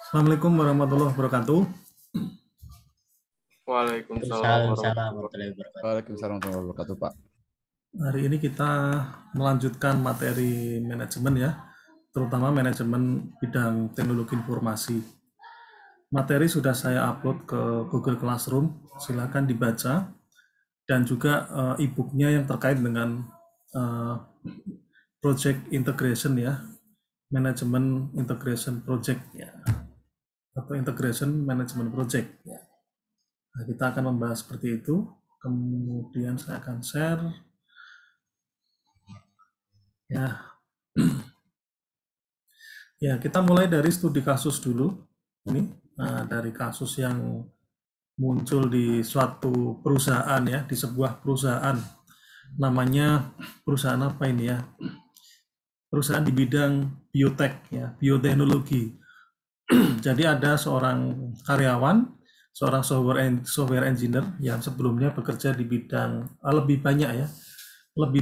Assalamualaikum warahmatullahi wabarakatuh. Waalaikumsalam Waalaikumsalam warahmatullahi warahmatullahi wabarakatuh. Waalaikumsalam warahmatullahi wabarakatuh, Pak. Hari ini kita melanjutkan materi manajemen ya, terutama manajemen bidang teknologi informasi. Materi sudah saya upload ke Google Classroom, silakan dibaca, dan juga e-booknya yang terkait dengan project integration ya, manajemen integration project ya, atau integration management project ya. Nah, kita akan membahas seperti itu. Kemudian saya akan share. Ya, kita mulai dari studi kasus dulu. Ini dari kasus yang muncul di suatu perusahaan ya, di sebuah perusahaan. Namanya perusahaan apa ini ya? Perusahaan di bidang biotek ya, bioteknologi. Jadi ada seorang karyawan, seorang software engineer yang sebelumnya bekerja di bidang lebih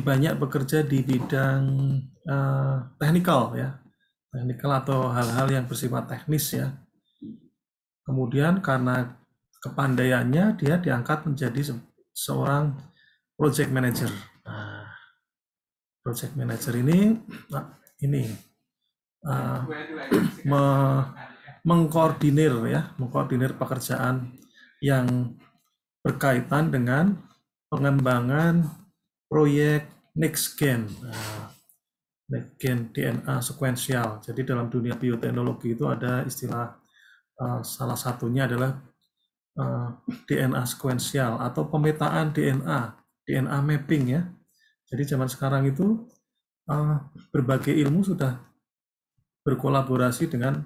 banyak bekerja di bidang teknikal ya, teknikal atau hal-hal yang bersifat teknis ya. Kemudian karena kepandaiannya dia diangkat menjadi seorang project manager. Nah, project manager ini mengkoordinir pekerjaan yang berkaitan dengan pengembangan proyek NextGen. NextGen DNA sekuensial. Jadi dalam dunia bioteknologi itu ada istilah salah satunya adalah DNA sekuensial atau pemetaan DNA mapping ya. Jadi zaman sekarang itu berbagai ilmu sudah berkolaborasi dengan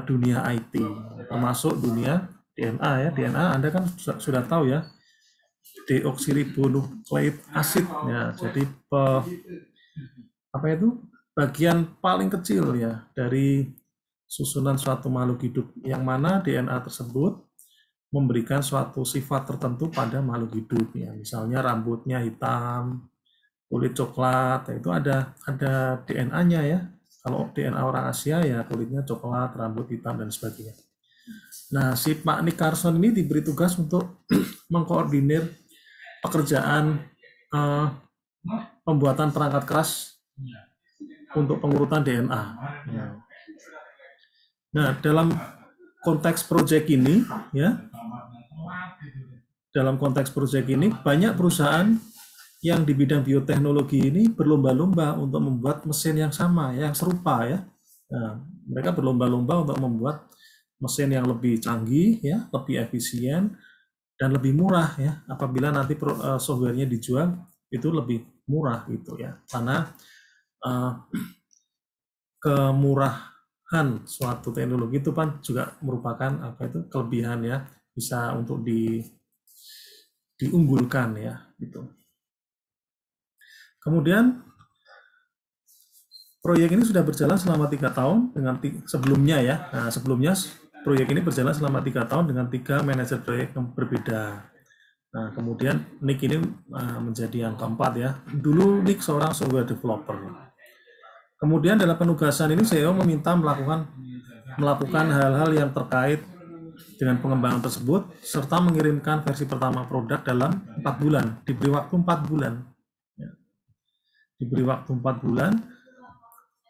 dunia IT, termasuk dunia DNA ya. DNA Anda kan sudah tahu ya, deoksiribonukleik acid ya. Jadi bagian paling kecil ya dari susunan suatu makhluk hidup, yang mana DNA tersebut memberikan suatu sifat tertentu pada makhluk hidup ya. Misalnya rambutnya hitam, kulit coklat, itu ada DNA-nya ya. Kalau DNA orang Asia ya kulitnya coklat, rambut hitam dan sebagainya. Nah, si Pak Nick Carson ini diberi tugas untuk mengkoordinir pekerjaan pembuatan perangkat keras untuk pengurutan DNA. Nah, dalam konteks proyek ini ya, banyak perusahaan yang di bidang bioteknologi ini berlomba-lomba untuk membuat mesin yang sama, yang serupa ya. Nah, mereka berlomba-lomba untuk membuat mesin yang lebih canggih ya, lebih efisien dan lebih murah ya. Apabila nanti softwarenya dijual itu lebih murah gitu ya. Karena kemurahan suatu teknologi itu kan juga merupakan kelebihan ya, bisa untuk diunggulkan ya gitu. Kemudian proyek ini sudah berjalan selama 3 tahun dengan sebelumnya ya. Nah, sebelumnya proyek ini berjalan selama 3 tahun dengan 3 manajer proyek yang berbeda. Nah, kemudian Nick ini menjadi yang keempat ya. Dulu Nick seorang software developer. Kemudian dalam penugasan ini CEO meminta melakukan hal-hal yang terkait dengan pengembangan tersebut serta mengirimkan versi pertama produk dalam 4 bulan. Diberi waktu 4 bulan. Diberi waktu 4 bulan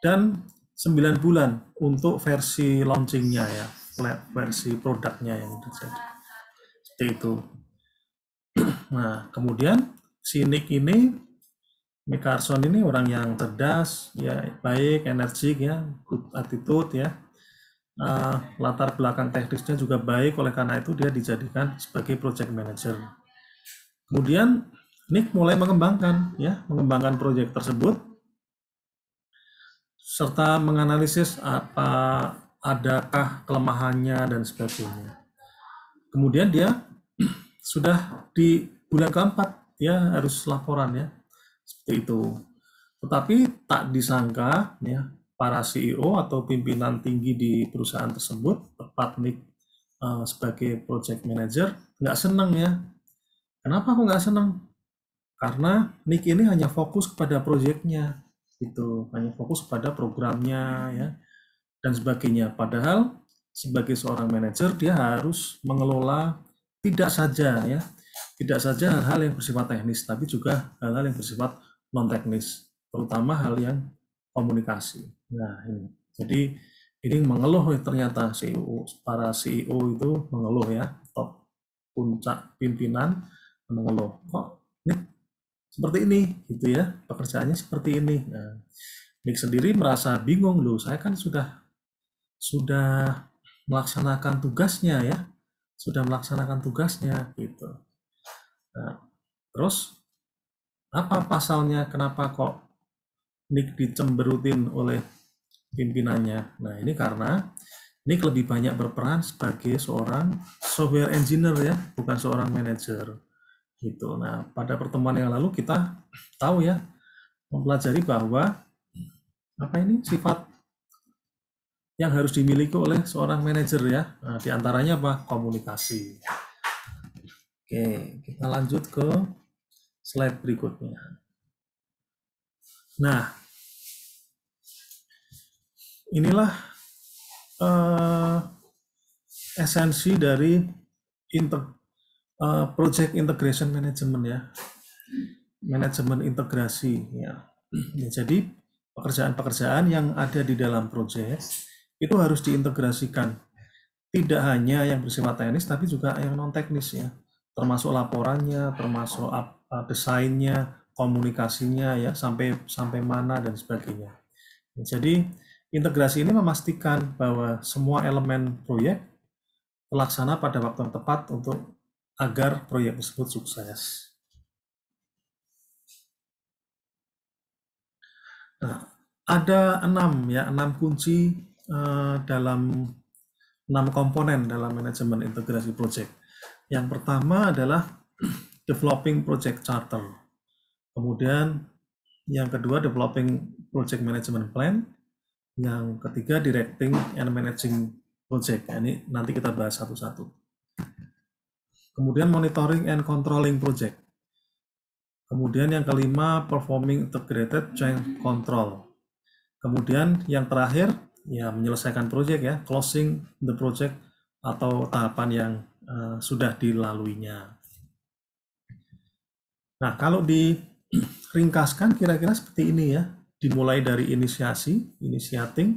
dan 9 bulan untuk versi launchingnya ya, versi produknya yang terjadi. Seperti itu. Nah, kemudian si Nick Carson ini orang yang cerdas, ya baik, energik ya, good attitude ya. Latar belakang teknisnya juga baik, oleh karena itu dia dijadikan sebagai project manager. Kemudian Nick mulai mengembangkan proyek tersebut serta menganalisis adakah kelemahannya dan sebagainya. Kemudian dia sudah di bulan keempat ya harus laporan ya, seperti itu. Tetapi tak disangka ya, para CEO atau pimpinan tinggi di perusahaan tersebut, tepat Nick sebagai project manager, nggak senang ya. Kenapa kok nggak senang? Karena Nick ini hanya fokus kepada proyeknya, gitu, hanya fokus pada programnya ya dan sebagainya. Padahal sebagai seorang manajer dia harus mengelola tidak saja hal-hal yang bersifat teknis, tapi juga hal-hal yang bersifat non teknis, terutama hal yang komunikasi. Nah, ini. Jadi ini mengeluh ternyata para CEO itu mengeluh ya, top puncak pimpinan mengeluh. Kok ini seperti ini gitu ya, pekerjaannya seperti ini. Nah, Nick sendiri merasa bingung loh, saya kan sudah melaksanakan tugasnya ya, gitu. Nah, terus apa pasalnya, kenapa kok Nick dicemberutin oleh pimpinannya? Nah, ini karena Nick lebih banyak berperan sebagai seorang software engineer ya, bukan seorang manajer gitu. Nah, pada pertemuan yang lalu kita tahu ya, mempelajari bahwa sifat yang harus dimiliki oleh seorang manajer ya. Nah, diantaranya apa? Komunikasi. Oke, kita lanjut ke slide berikutnya. Nah, inilah esensi dari project integration management ya, manajemen integrasi ya. Jadi pekerjaan-pekerjaan yang ada di dalam project itu harus diintegrasikan, tidak hanya yang bersifat teknis tapi juga yang non teknis ya, termasuk laporannya, termasuk desainnya, komunikasinya ya, sampai mana dan sebagainya. Jadi integrasi ini memastikan bahwa semua elemen proyek terlaksana pada waktu yang tepat untuk agar proyek tersebut sukses. Nah, ada 6 kunci dalam 6 komponen dalam manajemen integrasi project. Yang pertama adalah developing project charter. Kemudian yang kedua developing project management plan. Yang ketiga directing and managing project. Nah, ini nanti kita bahas satu-satu. Kemudian monitoring and controlling project. Kemudian yang kelima performing integrated change control. Kemudian yang terakhir ya menyelesaikan project ya, closing the project atau tahapan yang sudah dilaluinya. Nah, kalau diringkaskan kira-kira seperti ini ya, dimulai dari initiating,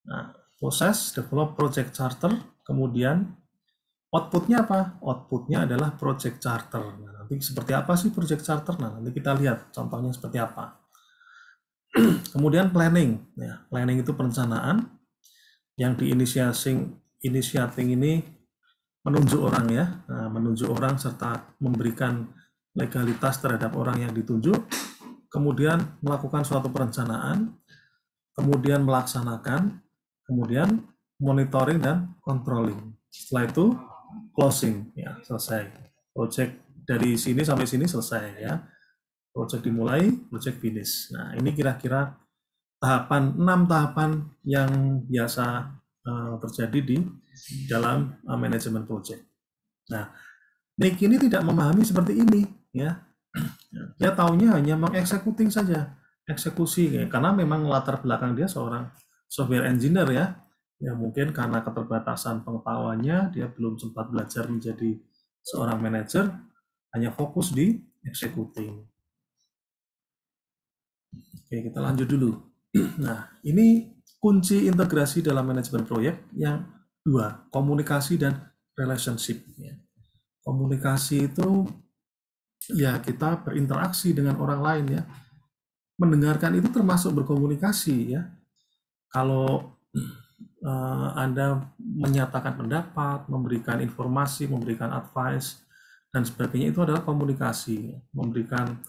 nah, proses, develop project charter, kemudian outputnya apa? Outputnya adalah project charter. Nah, nanti seperti apa sih project charter? Nah, nanti kita lihat contohnya seperti apa. Kemudian planning. Ya, planning itu perencanaan yang initiating ini menunjuk orang ya, menunjuk orang serta memberikan legalitas terhadap orang yang ditunjuk. Kemudian melakukan suatu perencanaan, kemudian melaksanakan, kemudian monitoring dan controlling. Setelah itu closing ya, selesai. Project dari sini sampai sini selesai ya. Project dimulai, project finish. Nah, ini kira-kira 6 tahapan yang biasa terjadi di dalam manajemen project. Nah, Nick ini tidak memahami seperti ini ya. Dia taunya hanya mengeksekuting saja, eksekusi ya, karena memang latar belakang dia seorang software engineer ya. Ya mungkin karena keterbatasan pengetahuannya dia belum sempat belajar menjadi seorang manajer, hanya fokus di executing. Oke, kita lanjut dulu. Nah, ini kunci integrasi dalam manajemen proyek yang 2, komunikasi dan relationship. Komunikasi itu ya kita berinteraksi dengan orang lain ya. Mendengarkan itu termasuk berkomunikasi ya. Kalau Anda menyatakan pendapat, memberikan informasi, memberikan advice dan sebagainya, itu adalah komunikasi. Memberikan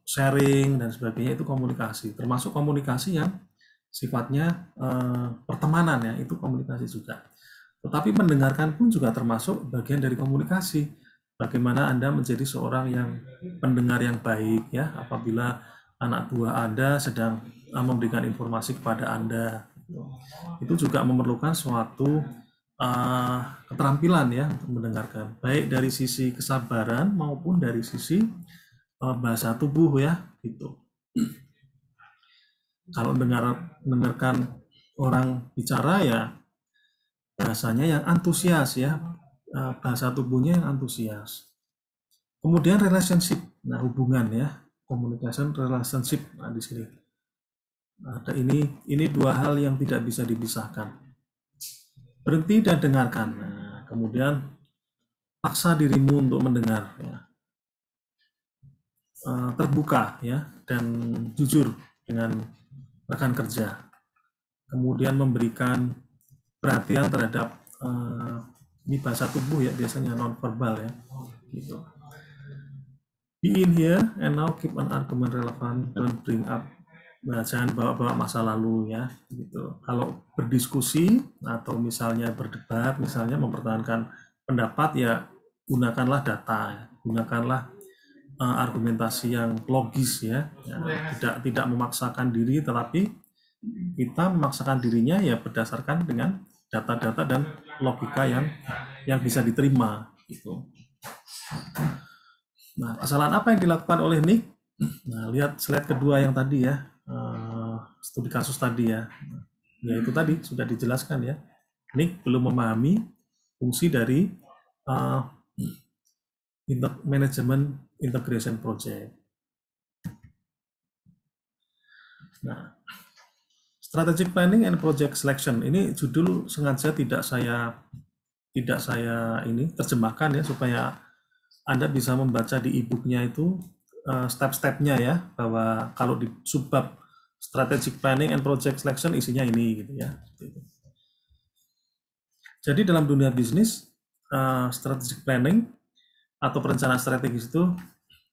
sharing dan sebagainya itu komunikasi, termasuk komunikasi yang sifatnya pertemanan ya, itu komunikasi juga. Tetapi mendengarkan pun juga termasuk bagian dari komunikasi. Bagaimana Anda menjadi seorang yang pendengar yang baik ya, apabila anak buah Anda sedang memberikan informasi kepada Anda, itu juga memerlukan suatu keterampilan ya untuk mendengarkan, baik dari sisi kesabaran maupun dari sisi bahasa tubuh ya gitu. Kalau dengarkan orang bicara ya bahasanya yang antusias ya, bahasa tubuhnya yang antusias. Kemudian relationship, nah hubungan ya, communication relationship, nah di sini ada ini dua hal yang tidak bisa dipisahkan. Berhenti dan dengarkan. Nah, kemudian paksa dirimu untuk mendengar, ya. Terbuka ya dan jujur dengan rekan kerja. Kemudian memberikan perhatian terhadap ini bahasa tubuh ya, biasanya non-verbal ya, gitu. Be in here and now, keep an argument relevant, don't bring up, jangan bawa-bawa masa lalu ya, gitu. Kalau berdiskusi atau misalnya berdebat, misalnya mempertahankan pendapat ya, gunakanlah data, ya. Gunakanlah argumentasi yang logis ya, tidak memaksakan diri, tetapi kita memaksakan dirinya ya berdasarkan dengan data-data dan logika yang bisa diterima gitu. Nah, kesalahan apa yang dilakukan oleh Nick? Nah, lihat slide kedua yang tadi ya, studi kasus tadi ya. Ya itu tadi sudah dijelaskan ya. Nick belum memahami fungsi dari manajemen integration project. Nah, strategic planning and project selection ini judul sengaja tidak saya ini terjemahkan ya, supaya Anda bisa membaca di e-booknya itu step-stepnya ya, bahwa kalau di subbab strategic planning and project selection isinya ini gitu ya. Jadi dalam dunia bisnis, strategic planning atau perencanaan strategis itu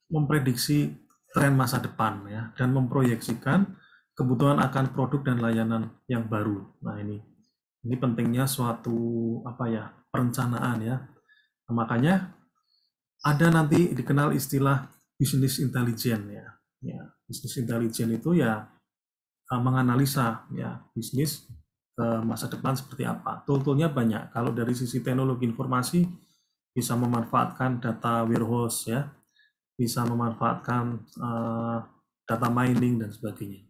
memprediksi tren masa depan ya, dan memproyeksikan kebutuhan akan produk dan layanan yang baru. Nah ini pentingnya suatu perencanaan ya. Nah, makanya ada nanti dikenal istilah business intelligence ya. Business intelligence itu ya menganalisa ya bisnis ke masa depan seperti apa. Tool-toolnya banyak. Kalau dari sisi teknologi informasi bisa memanfaatkan data warehouse ya, bisa memanfaatkan data mining dan sebagainya.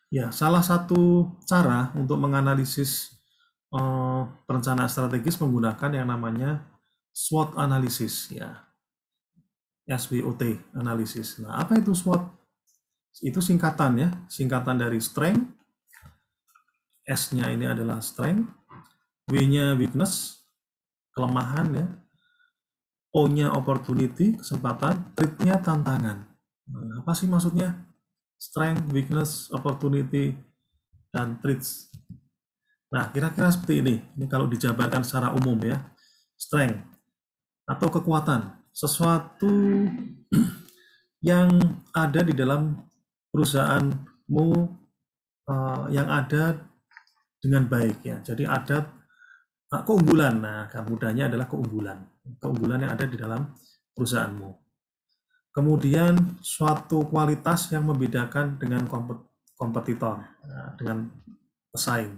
Ya, salah satu cara untuk menganalisis perencanaan strategis menggunakan yang namanya SWOT analysis ya. SWOT analysis. Nah, apa itu SWOT? Itu singkatan ya, singkatan dari strength, S-nya ini adalah strength, W-nya weakness, kelemahan ya, O-nya opportunity, kesempatan, threat-nya tantangan. Nah, apa sih maksudnya? Strength, weakness, opportunity, dan threats. Nah, kira-kira seperti ini. Ini kalau dijabarkan secara umum ya. Strength atau kekuatan, sesuatu yang ada di dalam perusahaanmu yang ada dengan baik ya. Jadi ada keunggulan. Nah, mudahnya adalah keunggulan. Keunggulan yang ada di dalam perusahaanmu. Kemudian suatu kualitas yang membedakan dengan kompetitor, dengan pesaing.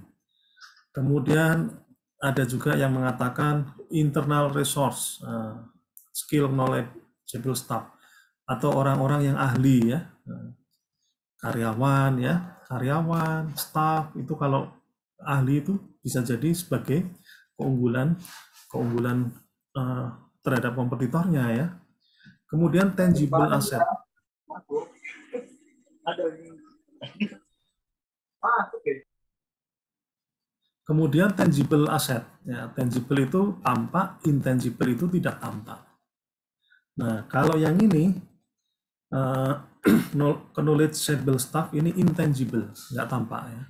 Kemudian ada juga yang mengatakan internal resource, skill, knowledgeable staff, atau orang-orang yang ahli ya, karyawan ya, staff itu kalau ahli itu bisa jadi sebagai keunggulan terhadap kompetitornya ya. Kemudian tangible asset. Kemudian tangible asset. Ya, tangible itu tampak, intangible itu tidak tampak. Nah, kalau yang ini knowledgeable staff ini intangible, nggak tampak ya.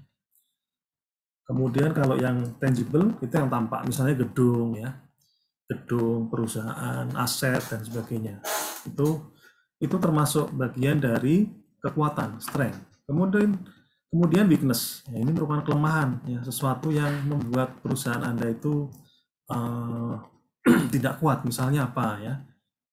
Kemudian kalau yang tangible itu yang tampak, misalnya gedung ya, gedung, perusahaan, aset dan sebagainya. Itu termasuk bagian dari kekuatan, strength. Kemudian weakness, ya, ini merupakan kelemahan, ya, sesuatu yang membuat perusahaan Anda itu tidak kuat. Misalnya apa ya?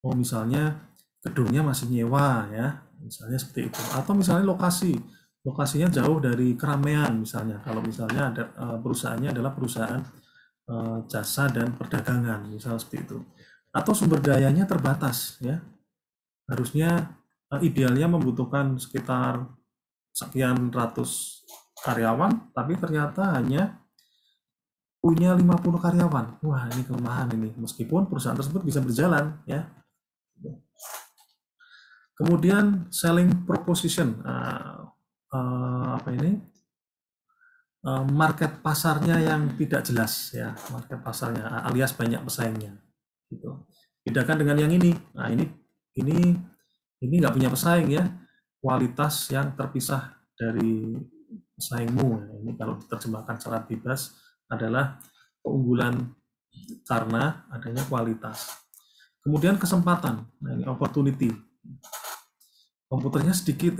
Oh, misalnya gedungnya masih nyewa ya, misalnya seperti itu. Atau misalnya lokasinya jauh dari keramaian misalnya. Kalau misalnya ada perusahaannya adalah perusahaan jasa dan perdagangan, misalnya seperti itu. Atau sumber dayanya terbatas ya. Harusnya idealnya membutuhkan sekitar sekian ratus karyawan, tapi ternyata hanya punya 50 karyawan. Wah, ini kelemahan ini. Meskipun perusahaan tersebut bisa berjalan, ya. Kemudian selling proposition, apa ini? Market pasarnya yang tidak jelas, ya. Market pasarnya, alias banyak pesaingnya. Gitu. Bedakan dengan yang ini. Nah, ini nggak punya pesaing, ya. Kualitas yang terpisah dari pesaingmu. Ini kalau diterjemahkan secara bebas adalah keunggulan karena adanya kualitas. Kemudian kesempatan. Nah, ini opportunity. Komputernya sedikit,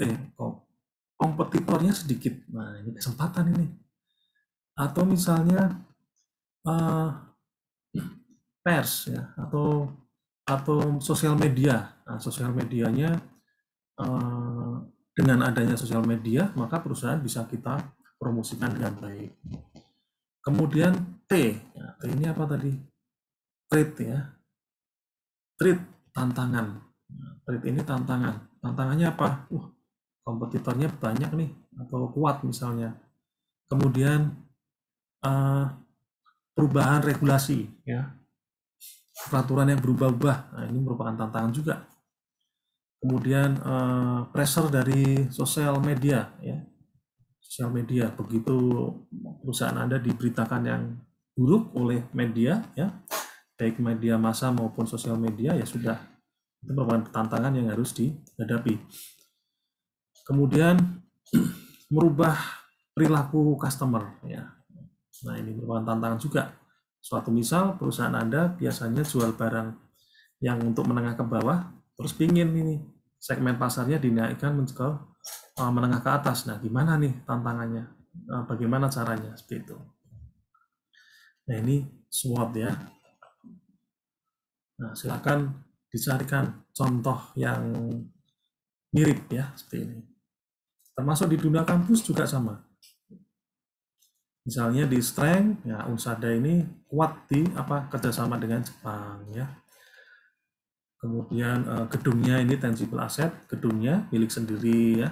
kompetitornya sedikit. Nah, ini kesempatan ini. Atau misalnya pers, ya, atau sosial media. Nah, sosial medianya, dengan adanya sosial media, maka perusahaan bisa kita promosikan dengan baik. Kemudian T, ya, T ini apa tadi? Trade, ya. Trade, tantangan. Nah, trade ini tantangan. Tantangannya apa? Kompetitornya banyak nih, atau kuat misalnya. Kemudian perubahan regulasi, ya. Peraturan yang berubah-ubah. Nah, ini merupakan tantangan juga. Kemudian pressure dari sosial media, ya. Sosial media, begitu perusahaan Anda diberitakan yang buruk oleh media, ya, baik media massa maupun sosial media, ya sudah, itu merupakan tantangan yang harus dihadapi. Kemudian merubah perilaku customer, ya. Nah, ini merupakan tantangan juga. Suatu misal perusahaan Anda biasanya jual barang yang untuk menengah ke bawah, terus pingin ini segmen pasarnya dinaikkan ke menengah ke atas. Nah, gimana nih tantangannya? Bagaimana caranya? Seperti itu. Nah, ini SWOT, ya. Nah, silakan dicarikan contoh yang mirip, ya, seperti ini. Termasuk di dunia kampus juga sama. Misalnya di strength, ya, Unsada ini kuat di kerjasama dengan Jepang, ya. Kemudian gedungnya ini tangible asset, gedungnya milik sendiri, ya.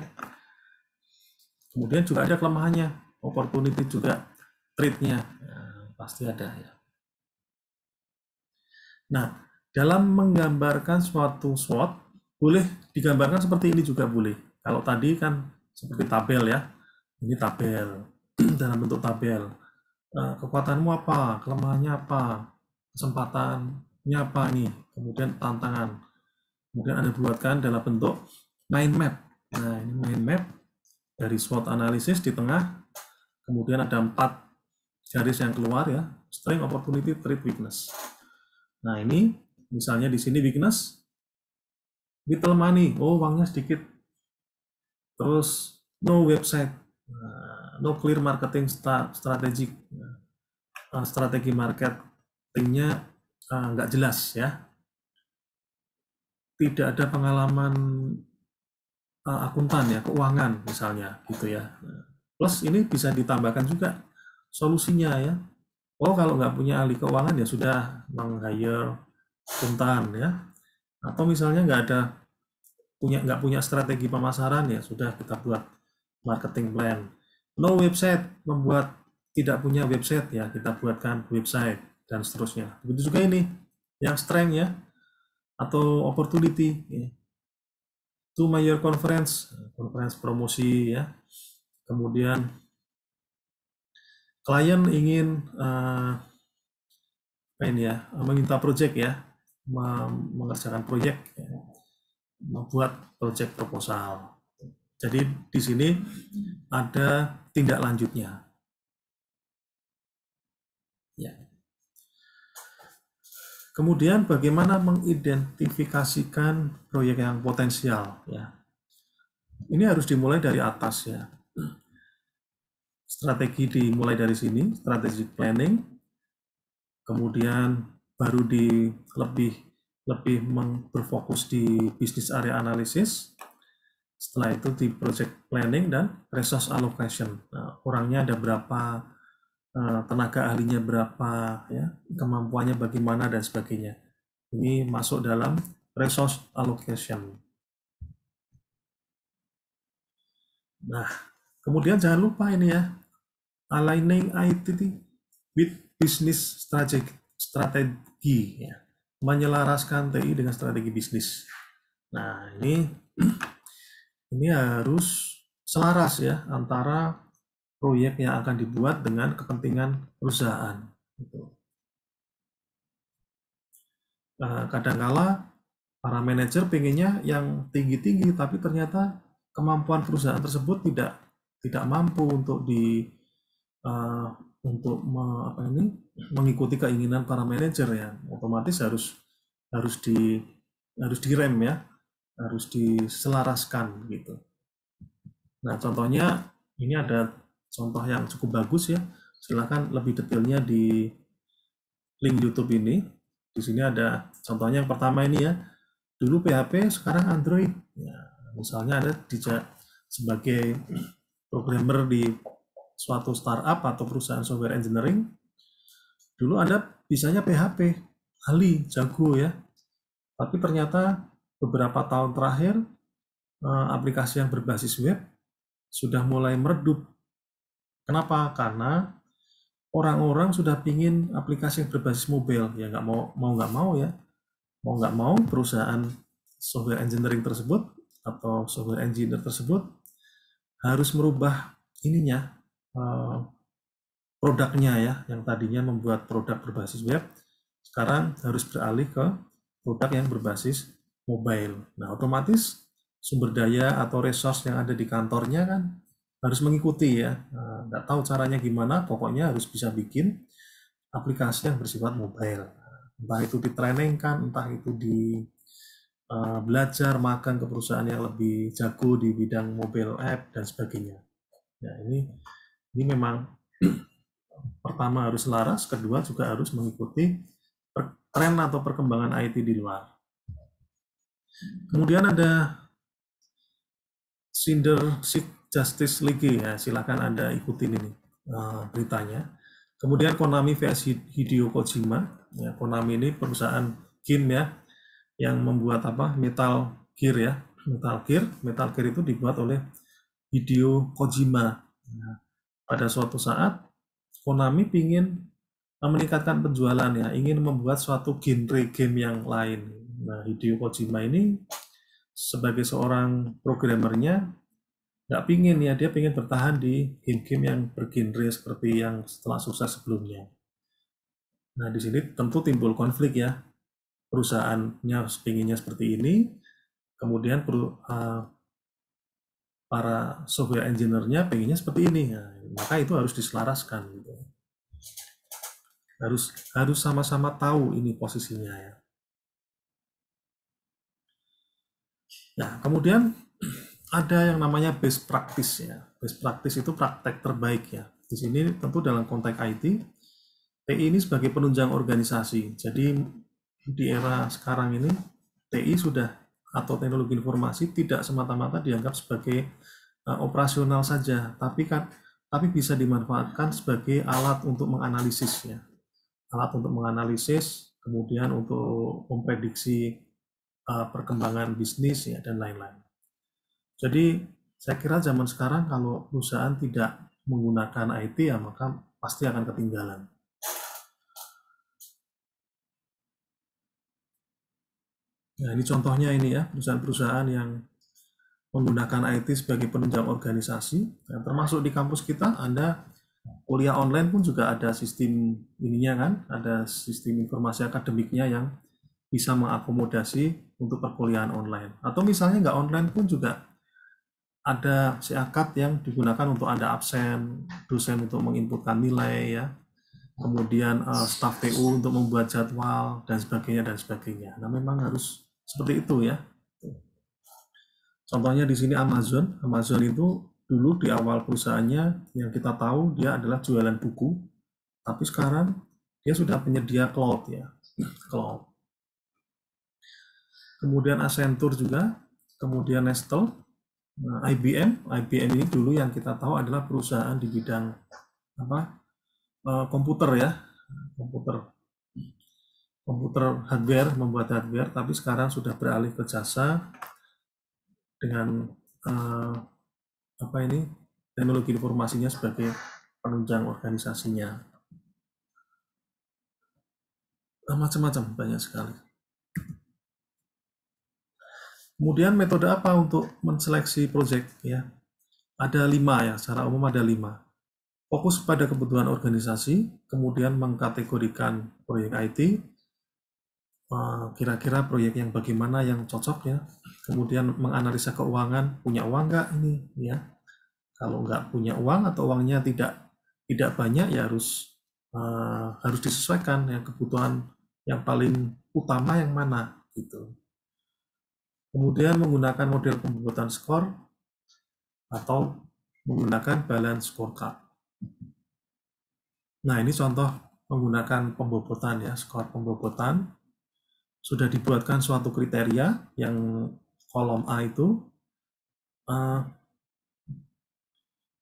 Kemudian juga ada kelemahannya, opportunity juga, trade-nya, ya, pasti ada, ya. Nah, dalam menggambarkan suatu SWOT, boleh digambarkan seperti ini juga boleh. Kalau tadi kan seperti tabel, ya, ini tabel dalam bentuk tabel. Kekuatanmu apa, kelemahannya apa, kesempatannya apa nih, kemudian tantangan. Kemudian Anda buatkan dalam bentuk mind map. Nah, ini mind map dari SWOT analisis di tengah, kemudian ada 4 garis yang keluar, ya, strength, opportunity, threat, weakness. Nah, ini misalnya di sini weakness, little money, uangnya sedikit. Terus no website, no clear marketing strategy, strategi marketingnya nggak jelas, ya. Tidak ada pengalaman akuntan, ya, keuangan misalnya, gitu, ya. Plus ini bisa ditambahkan juga solusinya, ya. Kalau nggak punya ahli keuangan, ya sudah meng-hire akuntan, ya. Atau misalnya nggak punya strategi pemasaran, ya sudah kita buat marketing plan. No website, tidak punya website, ya kita buatkan website, dan seterusnya. Begitu juga ini yang strength, ya, atau opportunity, ya. To major conference promosi, ya. Kemudian klien ingin meminta project, ya, mengerjakan project, ya, membuat project proposal. Jadi di sini ada tindak lanjutnya. Ya. Kemudian bagaimana mengidentifikasikan proyek yang potensial, ya. Ini harus dimulai dari atas, ya. Strategi dimulai dari sini, strategic planning. Kemudian baru lebih berfokus di business area analysis. Setelah itu di project planning dan resource allocation. Nah, orangnya ada berapa, tenaga ahlinya berapa, ya, kemampuannya bagaimana, dan sebagainya. Ini masuk dalam resource allocation. Nah, kemudian jangan lupa ini ya, aligning IT with business strategi ya. Menyelaraskan TI dengan strategi bisnis. Nah, ini harus selaras ya antara proyek yang akan dibuat dengan kepentingan perusahaan. Gitu. Kadangkala para manajer pengennya yang tinggi-tinggi, tapi ternyata kemampuan perusahaan tersebut tidak mampu uh, untuk mengikuti keinginan para manajer ya. Otomatis harus di harus direm ya, harus diselaraskan gitu. Nah, contohnya ini ada contoh yang cukup bagus ya. Silakan lebih detailnya di link YouTube ini. Di sini ada contohnya yang pertama ini ya. Dulu PHP, sekarang Android. Ya, misalnya ada sebagai programmer di suatu startup atau perusahaan software engineering. Dulu Anda bisanya PHP, ahli, jago ya. Tapi ternyata beberapa tahun terakhir aplikasi yang berbasis web sudah mulai meredup. Kenapa? Karena orang-orang sudah pingin aplikasi yang berbasis mobile. Ya nggak mau ya. Mau nggak mau perusahaan software engineering tersebut atau software engineer tersebut harus merubah ininya, produknya ya, yang tadinya membuat produk berbasis web, sekarang harus beralih ke produk yang berbasis mobile. Nah, otomatis sumber daya atau resource yang ada di kantornya kan harus mengikuti ya. Nggak tahu caranya gimana, pokoknya harus bisa bikin aplikasi yang bersifat mobile. Entah itu ditrainingkan, entah itu di belajar magang ke perusahaan yang lebih jago di bidang mobile app dan sebagainya. Ya, ini memang pertama harus selaras, kedua juga harus mengikuti tren atau perkembangan IT di luar. Kemudian ada Cinder Justice League ya, silakan Anda ikutin ini beritanya. Kemudian Konami vs Hideo Kojima. Ya, Konami ini perusahaan game ya yang membuat Metal Gear ya. Metal Gear itu dibuat oleh Hideo Kojima. Nah, pada suatu saat Konami ingin meningkatkan penjualan ya, ingin membuat suatu genre game yang lain. Nah, Hideo Kojima ini sebagai seorang programmernya nggak pingin ya, dia pingin bertahan di game-game yang bergenre seperti yang setelah sukses sebelumnya. Nah, di sini tentu timbul konflik ya, perusahaannya pinginnya seperti ini, kemudian para software engineer-nya pengennya seperti ini, nah, maka itu harus diselaraskan gitu. Harus sama-sama tahu ini posisinya ya. Nah, kemudian ada yang namanya best practice ya. Best practice itu praktek terbaik ya. Di sini tentu dalam konteks IT, TI ini sebagai penunjang organisasi. Jadi di era sekarang ini TI sudah atau teknologi informasi tidak semata-mata dianggap sebagai operasional saja, tapi bisa dimanfaatkan sebagai alat untuk menganalisis ya. Alat untuk menganalisis, kemudian untuk memprediksi perkembangan bisnis ya dan lain-lain. Jadi saya kira zaman sekarang kalau perusahaan tidak menggunakan IT ya maka pasti akan ketinggalan. Nah, ini contohnya ini ya, perusahaan-perusahaan yang menggunakan IT sebagai penunjang organisasi. Nah, termasuk di kampus kita, Anda kuliah online pun juga ada sistem ininya kan, ada sistem informasi akademiknya yang bisa mengakomodasi untuk perkuliahan online. Atau misalnya nggak online pun juga ada SEAKAT yang digunakan untuk Anda absen, dosen untuk menginputkan nilai ya, kemudian staf TU untuk membuat jadwal dan sebagainya dan sebagainya. Nah, memang harus seperti itu ya. Contohnya di sini Amazon. Amazon itu dulu di awal perusahaannya yang kita tahu dia adalah jualan buku, tapi sekarang dia sudah penyedia cloud ya, cloud. Kemudian Accenture juga, kemudian Nestle, IBM ini dulu yang kita tahu adalah perusahaan di bidang komputer ya, komputer hardware, membuat hardware, tapi sekarang sudah beralih ke jasa dengan apa ini teknologi informasinya sebagai penunjang organisasinya. Macam-macam, banyak sekali. Kemudian metode apa untuk menseleksi proyek ya? Ada 5 ya, secara umum ada 5. Fokus pada kebutuhan organisasi, kemudian mengkategorikan proyek IT, kira-kira proyek yang bagaimana yang cocok ya. Kemudian menganalisa keuangan, punya uang nggak ini ya. Kalau nggak punya uang atau uangnya tidak banyak ya harus disesuaikan yang kebutuhan yang paling utama yang mana gitu. Kemudian menggunakan model pembuatan skor atau menggunakan balance scorecard. Nah, ini contoh menggunakan pembobotan ya, skor pembobotan. Sudah dibuatkan suatu kriteria yang kolom A itu.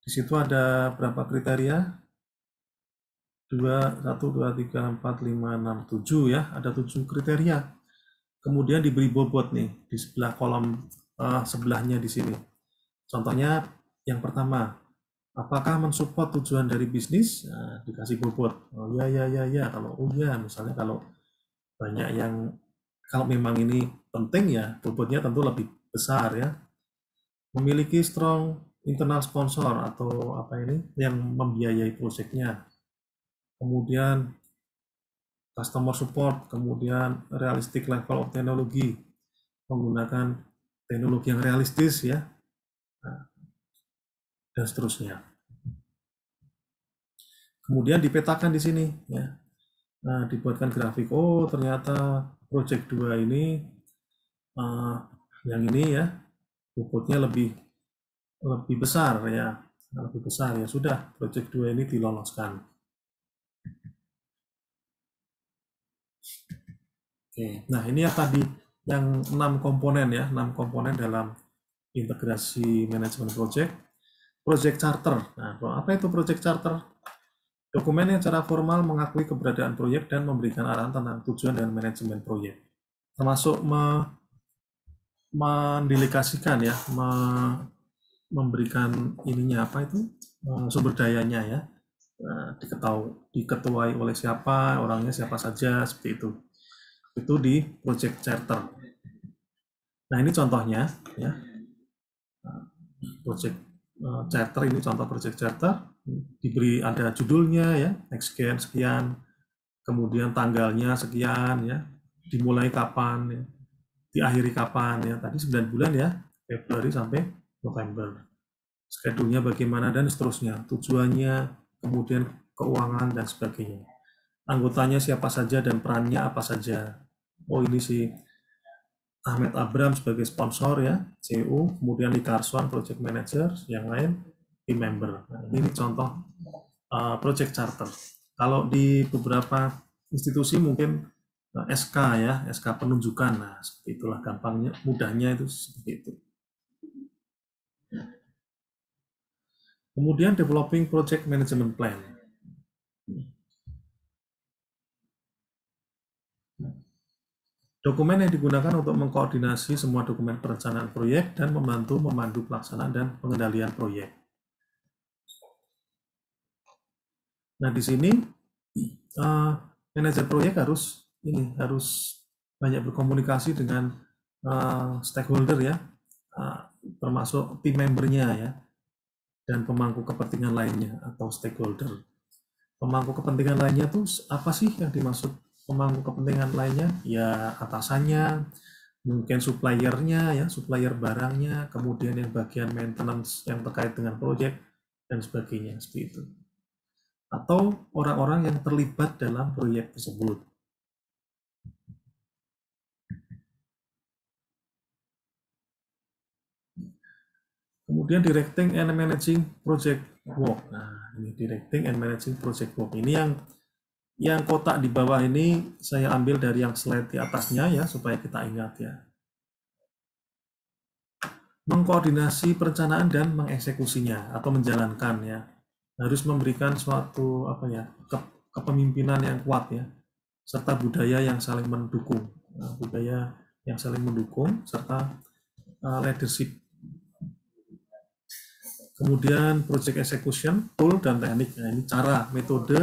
Di situ ada berapa kriteria? 2, 1, 2, 3, 4, 5, 6, 7 ya. Ada 7 kriteria. Kemudian diberi bobot nih di sebelah kolom sebelahnya di sini. Contohnya yang pertama, apakah mensupport tujuan dari bisnis? Nah, dikasih bobot. Oh ya ya ya ya. Kalau oh ya, misalnya kalau banyak yang kalau memang ini penting ya bobotnya tentu lebih besar ya. Memiliki strong internal sponsor atau apa ini yang membiayai proyeknya. Kemudian customer support, kemudian realistic level of teknologi, menggunakan teknologi yang realistis ya, dan seterusnya. Kemudian dipetakan di sini ya. Nah, dibuatkan grafik. Oh, ternyata project 2 ini yang ini ya, bobotnya lebih besar ya. Lebih besar ya. Sudah, project 2 ini diloloskan. Oke. Nah, ini ya tadi yang 6 komponen ya, 6 komponen dalam integrasi manajemen project. Project charter. Nah, apa itu project charter? Dokumen yang secara formal mengakui keberadaan proyek dan memberikan arahan tentang tujuan dan manajemen proyek. Termasuk mendelegasikan ya, memberikan ininya apa itu sumber dayanya ya, diketuai oleh siapa, orangnya siapa saja seperti itu di project charter. Nah ini contohnya ya, project charter ini contoh project charter, diberi ada judulnya ya, sekian sekian, kemudian tanggalnya sekian ya, dimulai kapan ya, diakhiri kapan ya, tadi 9 bulan ya, Februari sampai November. Schedule-nya bagaimana dan seterusnya, tujuannya, kemudian keuangan dan sebagainya. Anggotanya siapa saja dan perannya apa saja. Oh ini si Ahmed Abram sebagai sponsor ya, CEO, kemudian Lee Carson project manager, yang lain team member. Nah, ini contoh project charter. Kalau di beberapa institusi mungkin SK ya, SK penunjukan. Nah, seperti itulah gampangnya, mudahnya itu seperti itu. Kemudian developing project management plan. Dokumen yang digunakan untuk mengkoordinasi semua dokumen perencanaan proyek dan membantu memandu pelaksanaan dan pengendalian proyek. Nah, di sini manajer proyek harus banyak berkomunikasi dengan stakeholder ya, termasuk tim membernya ya, dan pemangku kepentingan lainnya atau stakeholder. Pemangku kepentingan lainnya tuh apa sih yang dimaksud pemangku kepentingan lainnya? Ya atasannya, mungkin suppliernya ya, supplier barangnya, kemudian yang bagian maintenance yang terkait dengan proyek dan sebagainya seperti itu. Atau orang-orang yang terlibat dalam proyek tersebut. Kemudian directing and managing project work. Nah, ini directing and managing project work. Ini yang kotak di bawah ini saya ambil dari yang slide di atasnya ya, supaya kita ingat ya. Mengkoordinasi perencanaan dan mengeksekusinya atau menjalankan ya. Harus memberikan suatu apa ya, kepemimpinan yang kuat ya, serta budaya yang saling mendukung. Nah, budaya yang saling mendukung serta leadership. Kemudian project execution, tool dan teknik. Nah, ini cara, metode,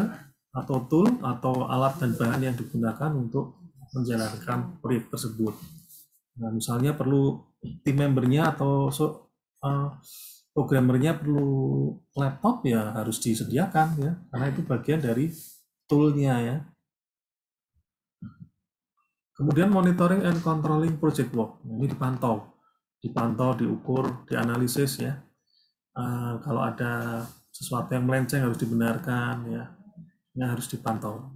atau tool, atau alat dan bahan yang digunakan untuk menjalankan proyek tersebut. Nah, misalnya perlu tim membernya atau programmernya perlu laptop, ya harus disediakan ya, karena itu bagian dari toolnya ya. Kemudian monitoring and controlling project work. Nah, ini dipantau, diukur, dianalisis ya. Kalau ada sesuatu yang melenceng harus dibenarkan ya, ini harus dipantau.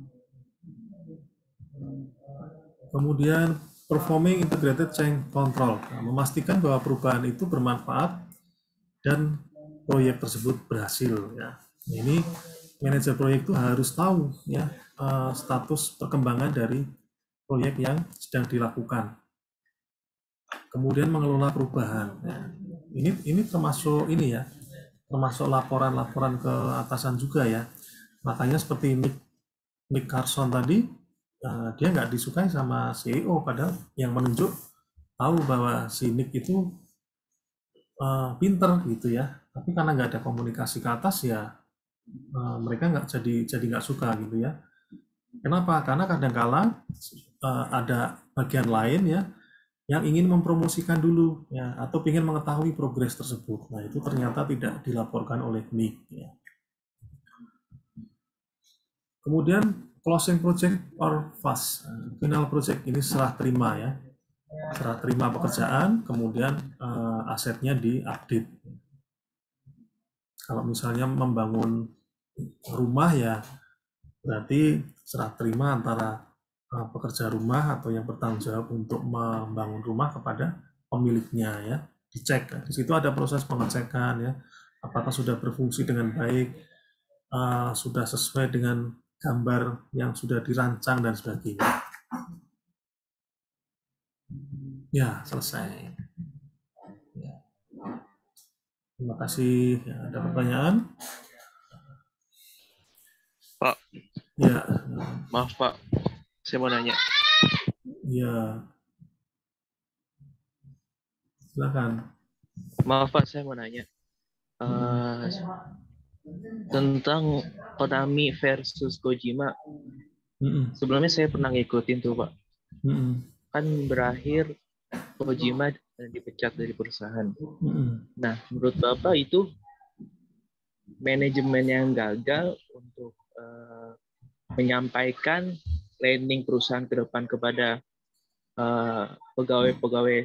Kemudian performing integrated change control, nah, memastikan bahwa perubahan itu bermanfaat dan proyek tersebut berhasil ya. Nah, ini manajer proyek itu harus tahu ya status perkembangan dari proyek yang sedang dilakukan. Kemudian mengelola perubahan. Ya. Ini termasuk ini ya, termasuk laporan-laporan ke atasan juga ya. Makanya seperti Nick Carson tadi, dia nggak disukai sama CEO, padahal yang menunjuk tahu bahwa si Nick itu pinter gitu ya. Tapi karena nggak ada komunikasi ke atas ya, mereka nggak jadi nggak suka gitu ya. Kenapa? Karena kadang-kala ada bagian lain ya yang ingin mempromosikan dulu ya, atau ingin mengetahui progres tersebut. Nah, itu ternyata tidak dilaporkan oleh Nick ya. Kemudian closing project or fast. Final project ini serah terima ya. Serah terima pekerjaan, kemudian asetnya diupdate. Kalau misalnya membangun rumah ya berarti serah terima antara pekerja rumah atau yang bertanggung jawab untuk membangun rumah kepada pemiliknya ya, dicek. Di situ ada proses pengecekan ya, apakah sudah berfungsi dengan baik, sudah sesuai dengan gambar yang sudah dirancang dan sebagainya. Ya, selesai. Ya. Terima kasih. Ya, ada pertanyaan? Pak. Ya. Maaf Pak, saya mau nanya. Ya. Silakan. Maaf Pak, saya mau nanya tentang Konami versus Kojima. Sebelumnya saya pernah ngikutin tuh Pak. Kan berakhir Kojima dipecat dari perusahaan. Nah, menurut Bapak itu manajemen yang gagal untuk menyampaikan planning perusahaan ke depan kepada pegawai-pegawai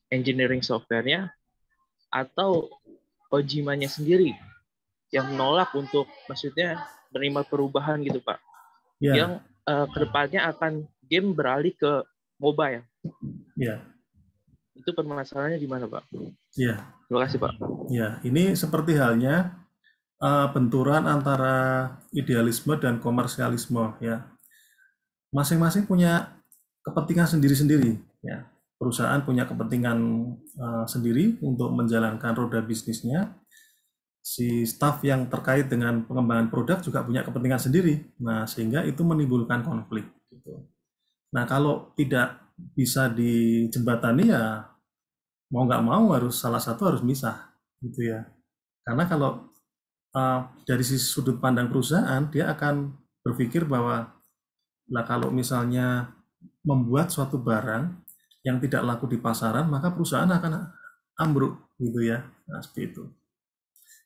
engineering software-nya, atau Kojimanya sendiri yang menolak untuk maksudnya menerima perubahan gitu Pak, yang kedepannya akan game beralih ke mobile. Itu permasalahannya di mana Pak? Terima kasih Pak. Ya, ini seperti halnya benturan antara idealisme dan komersialisme ya. Masing-masing punya kepentingan sendiri-sendiri ya. Perusahaan punya kepentingan sendiri untuk menjalankan roda bisnisnya. Si staf yang terkait dengan pengembangan produk juga punya kepentingan sendiri. Nah, sehingga itu menimbulkan konflik gitu. Nah, kalau tidak bisa dijembatani ya mau nggak mau harus salah satu harus misah gitu ya. Karena kalau dari sisi sudut pandang perusahaan, dia akan berpikir bahwa kalau misalnya membuat suatu barang yang tidak laku di pasaran, maka perusahaan akan ambruk gitu ya. Nah, seperti itu.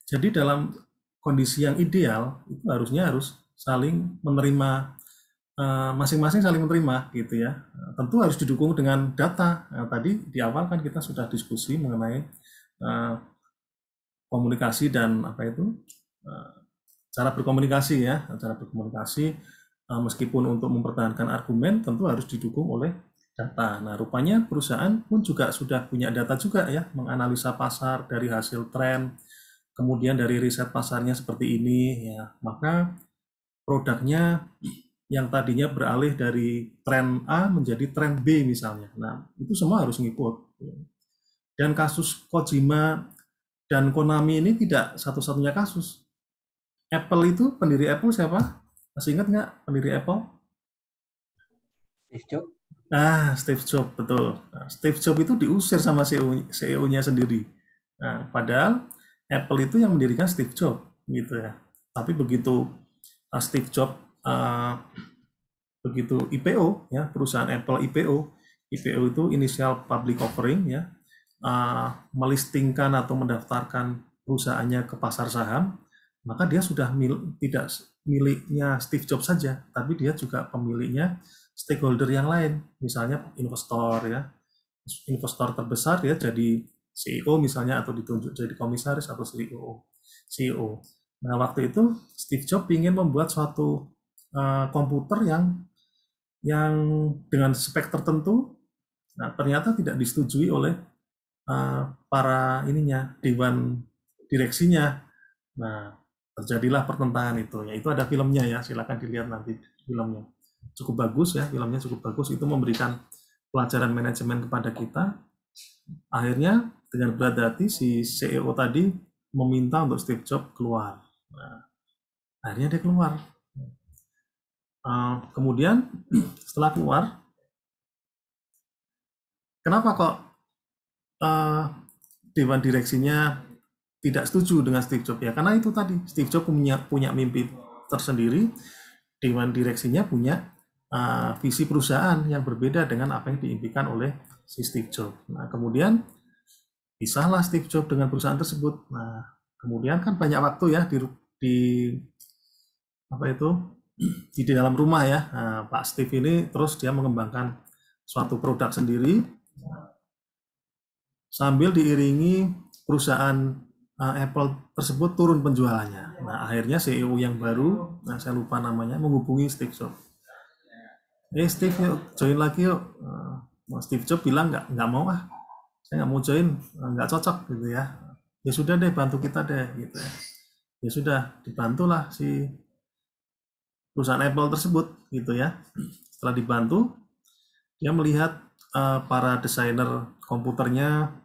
Jadi dalam kondisi yang ideal itu harus saling menerima, masing-masing saling menerima gitu ya. Tentu harus didukung dengan data. Nah, tadi di awal kan kita sudah diskusi mengenai komunikasi dan cara berkomunikasi ya, cara berkomunikasi meskipun untuk mempertahankan argumen tentu harus didukung oleh data. Nah, rupanya perusahaan pun juga sudah punya data juga ya, menganalisa pasar dari hasil tren, kemudian dari riset pasarnya seperti ini ya, maka produknya yang tadinya beralih dari tren A menjadi tren B misalnya. Nah, itu semua harus ngikut. Dan kasus Kojima dan Konami ini tidak satu-satunya kasus. Apple itu, pendiri Apple siapa? Masih ingat nggak pendiri Apple? Steve Jobs. Steve Jobs, betul. Steve Jobs itu diusir sama CEO-nya sendiri. Nah, padahal Apple itu yang mendirikan Steve Jobs gitu ya. Tapi begitu Steve Jobs begitu IPO ya, perusahaan Apple IPO itu initial public offering ya, melistingkan atau mendaftarkan perusahaannya ke pasar saham, maka dia sudah tidak miliknya Steve Jobs saja, tapi dia juga pemiliknya stakeholder yang lain, misalnya investor ya, investor terbesar ya jadi CEO misalnya, atau ditunjuk jadi komisaris atau CEO. Nah waktu itu Steve Jobs ingin membuat suatu komputer yang dengan spek tertentu, nah ternyata tidak disetujui oleh para dewan direksinya. Nah terjadilah pertentangan itu. Ya itu ada filmnya ya, silakan dilihat nanti filmnya. Cukup bagus ya, filmnya cukup bagus. Itu memberikan pelajaran manajemen kepada kita. Akhirnya dengan berat hati si CEO tadi meminta untuk Steve Jobs keluar. Nah, akhirnya dia keluar. Kemudian setelah keluar, kenapa kok dewan direksinya tidak setuju dengan Steve Jobs? Ya karena itu tadi, Steve Jobs punya mimpi tersendiri, dewan direksinya punya visi perusahaan yang berbeda dengan apa yang diimpikan oleh si Steve Jobs. Nah kemudian pisahlah Steve Jobs dengan perusahaan tersebut. Nah kemudian kan banyak waktu ya di dalam rumah ya. Nah, Pak Steve ini terus dia mengembangkan suatu produk sendiri sambil diiringi perusahaan Apple tersebut turun penjualannya. Nah, akhirnya CEO yang baru, saya lupa namanya, menghubungi Steve Jobs. Steve, yuk join lagi yuk. Steve Jobs bilang nggak mau saya nggak mau join, nggak cocok gitu ya. Ya sudah deh, bantu kita deh gitu ya. Ya sudah, dibantulah si perusahaan Apple tersebut gitu ya. Setelah dibantu, dia melihat para desainer komputernya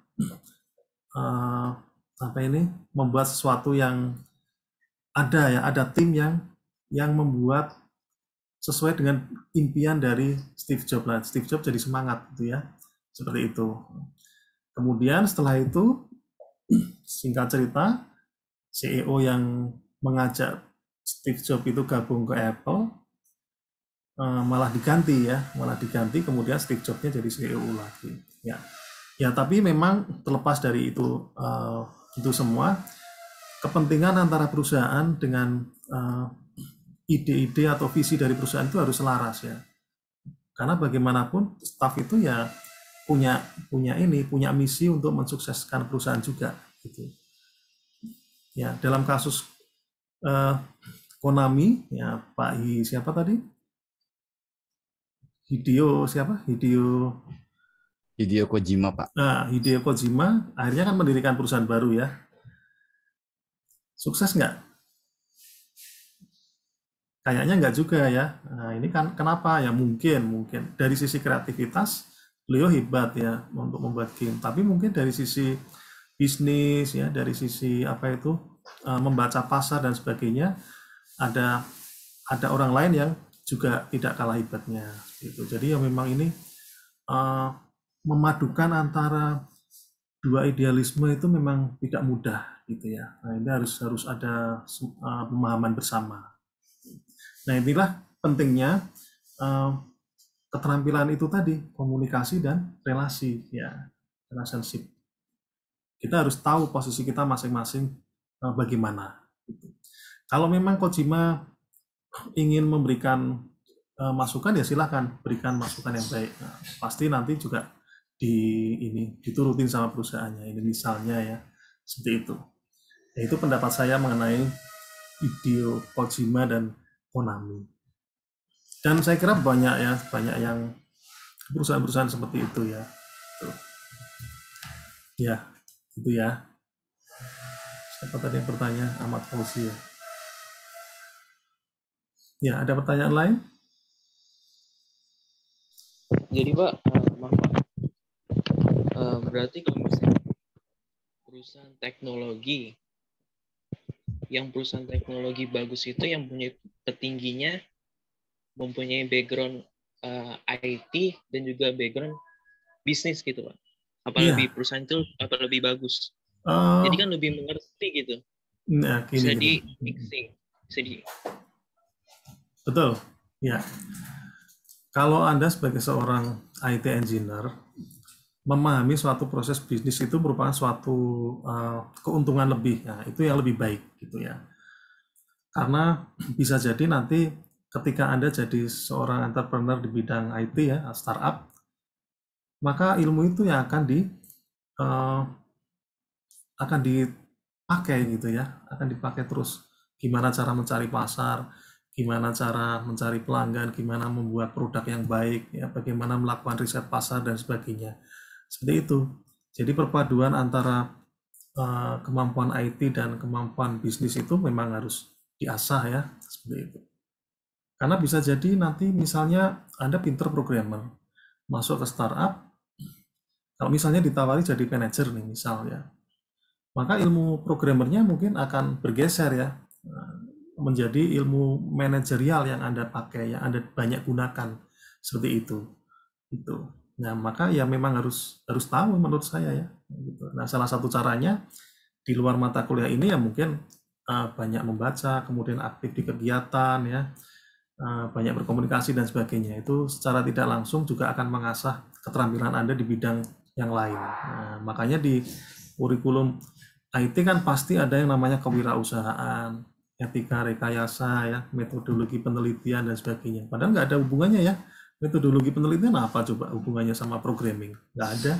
membuat sesuatu yang ada tim yang membuat sesuai dengan impian dari Steve Jobs lah. Steve Jobs jadi semangat gitu ya, seperti itu. Kemudian setelah itu, singkat cerita, CEO yang mengajak Steve Jobs itu gabung ke Apple malah diganti. Kemudian Steve Jobs-nya jadi CEO lagi ya tapi memang terlepas dari itu semua, kepentingan antara perusahaan dengan ide-ide atau visi dari perusahaan itu harus selaras ya, karena bagaimanapun staff itu ya punya misi untuk mensukseskan perusahaan juga gitu ya. Dalam kasus Konami ya, Pak siapa tadi, Hideo Kojima, Pak. Nah, Hideo Kojima akhirnya kan mendirikan perusahaan baru ya. Sukses nggak? Kayaknya nggak juga ya. Nah, ini kan kenapa ya? Mungkin dari sisi kreativitas beliau hebat ya untuk membuat game. Tapi mungkin dari sisi bisnis ya, dari sisi membaca pasar dan sebagainya, ada orang lain yang juga tidak kalah hebatnya gitu. Jadi ya memang ini memadukan antara dua idealisme itu memang tidak mudah gitu ya. Nah ini harus ada pemahaman bersama. Nah inilah pentingnya keterampilan itu tadi, komunikasi dan relasi ya, relationship. Kita harus tahu posisi kita masing-masing bagaimana. Gitu. Kalau memang Kojima ingin memberikan masukan ya silahkan berikan masukan yang baik. Nah, pasti nanti juga diturutin sama perusahaannya. Ini misalnya ya seperti itu. Ya, itu pendapat saya mengenai Hideo Kojima dan Konami. Dan saya kira banyak yang perusahaan-perusahaan seperti itu ya. Tuh. Ya, itu ya. Siapa tadi yang bertanya? Ahmad Fauzi ya. Ya, ada pertanyaan lain? Jadi Pak, berarti kalau misalnya perusahaan teknologi bagus itu yang punya petingginya mempunyai background IT dan juga background bisnis gitu Pak. Apa lebih perusahaan itu apa lebih bagus? Jadi kan lebih mengerti gitu. Nah, Bisa gini. di mixing. Betul, ya. Kalau Anda sebagai seorang IT engineer, memahami suatu proses bisnis itu merupakan suatu keuntungan lebih. Nah, itu yang lebih baik gitu ya. Karena bisa jadi nanti ketika Anda jadi seorang entrepreneur di bidang IT ya, startup, maka ilmu itu yang akan dipakai gitu ya, akan dipakai terus. Gimana cara mencari pasar, gimana cara mencari pelanggan, gimana membuat produk yang baik, ya, bagaimana melakukan riset pasar dan sebagainya. Seperti itu. Jadi perpaduan antara kemampuan IT dan kemampuan bisnis itu memang harus diasah ya, seperti itu. Karena bisa jadi nanti misalnya Anda pinter programmer, masuk ke startup, kalau misalnya ditawari jadi manajer nih misalnya, maka ilmu programmernya mungkin akan bergeser ya, menjadi ilmu manajerial yang Anda pakai, yang Anda banyak gunakan, seperti itu. Nah, maka ya memang harus tahu menurut saya ya. Gitu. Nah, salah satu caranya di luar mata kuliah ini ya mungkin banyak membaca, kemudian aktif di kegiatan ya, banyak berkomunikasi dan sebagainya. Itu secara tidak langsung juga akan mengasah keterampilan Anda di bidang yang lain. Nah, makanya di kurikulum IT kan pasti ada yang namanya kewirausahaan, etika rekayasa ya, metodologi penelitian dan sebagainya. Padahal nggak ada hubungannya ya. Metodologi penelitian apa coba hubungannya sama programming? Nggak ada.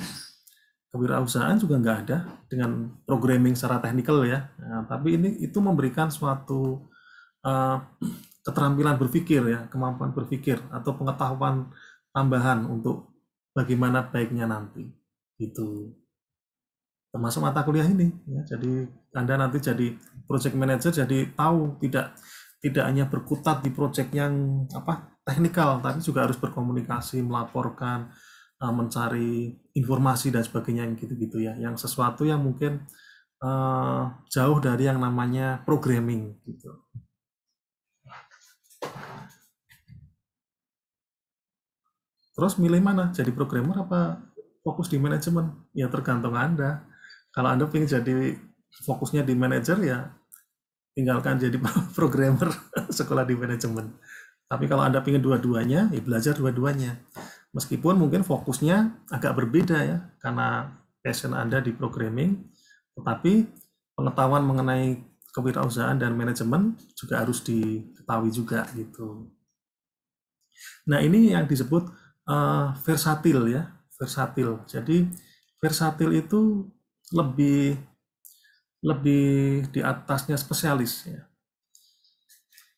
Kewirausahaan juga nggak ada dengan programming secara teknikal ya. Nah, tapi itu memberikan suatu keterampilan berpikir ya, kemampuan berpikir atau pengetahuan tambahan untuk bagaimana baiknya nanti. Itu termasuk mata kuliah ini ya. Jadi Anda nanti jadi project manager, jadi tahu tidak hanya berkutat di project yang teknikal, tapi juga harus berkomunikasi, melaporkan, mencari informasi dan sebagainya yang gitu-gitu ya, yang sesuatu yang mungkin jauh dari yang namanya programming gitu. Terus milih mana? Jadi programmer apa fokus di manajemen? Ya tergantung Anda. Kalau Anda ingin jadi fokusnya di manajer ya tinggalkan jadi programmer, sekolah di manajemen. Tapi kalau Anda ingin dua-duanya, ya belajar dua-duanya. Meskipun mungkin fokusnya agak berbeda ya, karena passion Anda di programming, tetapi pengetahuan mengenai kewirausahaan dan manajemen juga harus diketahui juga gitu. Nah, ini yang disebut versatil ya, versatil. Jadi versatil itu lebih di atasnya spesialis ya.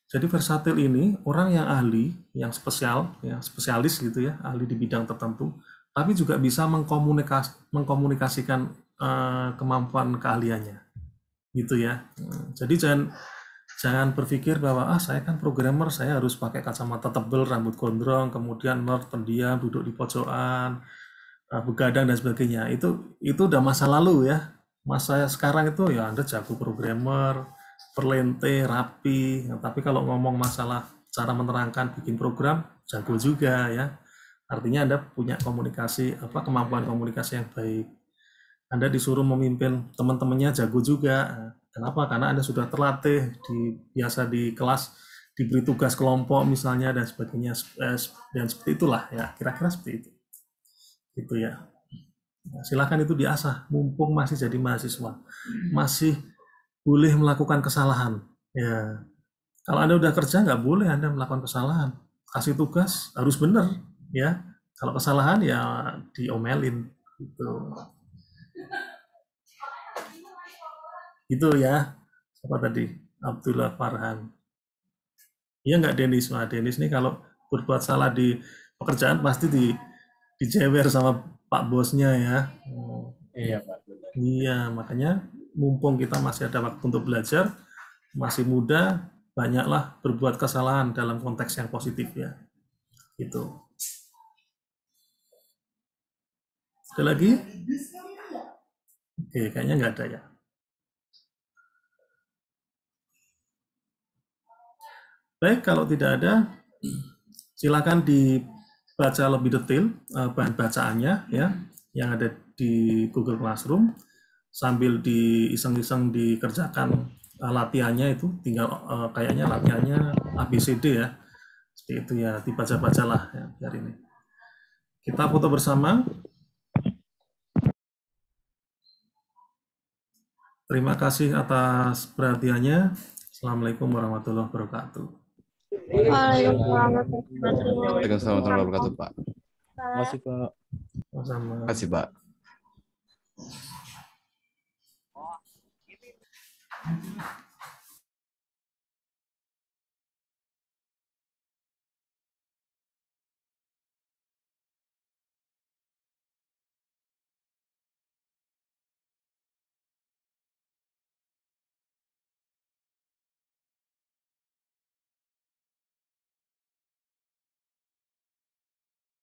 Jadi versatil ini orang yang ahli, yang spesialis gitu ya, ahli di bidang tertentu, tapi juga bisa mengkomunikasikan kemampuan keahliannya, gitu ya. Jadi jangan berpikir bahwa saya kan programmer, saya harus pakai kacamata tebal, rambut gondrong, kemudian nerd, pendiam, duduk di pojokan, begadang dan sebagainya. Itu udah masa lalu ya. Masa sekarang itu ya Anda jago programmer, perlente, rapi. Nah, tapi kalau ngomong masalah cara menerangkan bikin program, jago juga ya. Artinya Anda punya kemampuan komunikasi yang baik. Anda disuruh memimpin teman-temannya, jago juga. Kenapa? Karena Anda sudah terlatih biasa di kelas, diberi tugas kelompok misalnya dan sebagainya, dan seperti itulah ya, kira-kira seperti itu. Gitu ya. Nah, silakan itu diasah, mumpung masih jadi mahasiswa, masih boleh melakukan kesalahan. Ya, kalau Anda udah kerja nggak boleh Anda melakukan kesalahan. Kasih tugas harus benar, ya. Kalau kesalahan ya diomelin, gitu. Itu ya. Apa tadi? Abdullah Farhan. Iya nggak Denis? Nah, Denis nih kalau berbuat salah di pekerjaan pasti dijewer sama Pak bosnya ya. Iya, Pak. Iya, makanya mumpung kita masih ada waktu untuk belajar, masih muda, banyaklah berbuat kesalahan dalam konteks yang positif ya. Gitu. Ada lagi? Oke, kayaknya nggak ada ya. Baik, kalau tidak ada, silakan dibaca lebih detail bahan bacaannya ya, yang ada di Google Classroom. sambil diiseng-iseng dikerjakan latihannya itu tinggal kayaknya latihannya ABCD ya. Seperti itu ya, dibaca-bacalah ya biar ini. Kita foto bersama. Terima kasih atas perhatiannya. Assalamualaikum warahmatullahi wabarakatuh. Waalaikumsalam warahmatullahi wabarakatuh, Pak. Terima kasih, Pak. Sama. Terima kasih, Pak.